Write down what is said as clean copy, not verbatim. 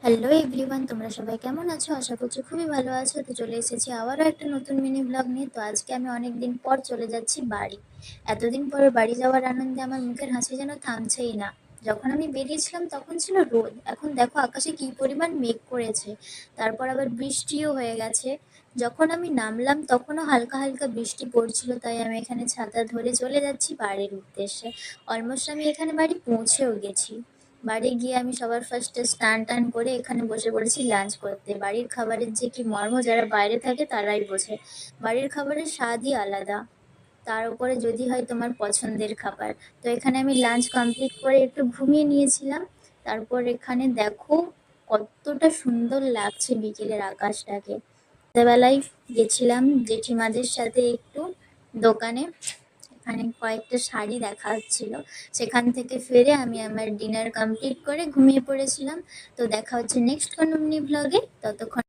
Hello everyone, তোমরা সবাই কেমন আছো? আশা করছি খুবই ভালো আছো। তো চলে এসেছি আবারও একটা নতুন মিনি ব্লগ নিয়ে। তো আজকে আমি অনেকদিন পর চলে যাচ্ছি বাড়ি। এতদিন পর বাড়ি যাওয়ার আনন্দে আমার মুখের হাসি যেন থামছেই না। যখন আমি বেরিয়েছিলাম তখন ছিল রোদ, এখন দেখো আকাশে কি পরিমাণ মেঘ করেছে, তারপর আবার বৃষ্টিও হয়ে গেছে। যখন আমি নামলাম তখনও হালকা হালকা বৃষ্টি পড়ছিল, তাই আমি এখানে ছাতা ধরে চলে যাচ্ছি বাড়ির উদ্দেশ্যে। অলমোস্ট আমি এখানে বাড়ি পৌঁছেও গেছি। বাড়ি গিয়ে আমি সবার ফার্স্টে স্নান টান করে এখানে বসে পড়েছি লাঞ্চ করতে। বাড়ির খাবারের যে কি মর্ম যারা বাইরে থাকে তারাই বোঝে। বাড়ির খাবারের স্বাদই আলাদা, তার উপরে যদি হয় তোমার পছন্দের খাবার। তো এখানে আমি লাঞ্চ কমপ্লিট করে একটু ঘুমিয়ে নিয়েছিলাম। তারপর এখানে দেখো কতটা সুন্দর লাগছে বিকেলের আকাশটাকে। সন্ধ্যাবেলায় গেছিলাম জেঠিমাদের সাথে একটু দোকানে, এখানে কয়েকটা শাড়ি দেখা হচ্ছিল। সেখান থেকে ফিরে আমি আমার ডিনার কমপ্লিট করে ঘুমিয়ে পড়েছিলাম। তো দেখা হচ্ছে নেক্সট কোনো মিনি ব্লগে। ততক্ষণ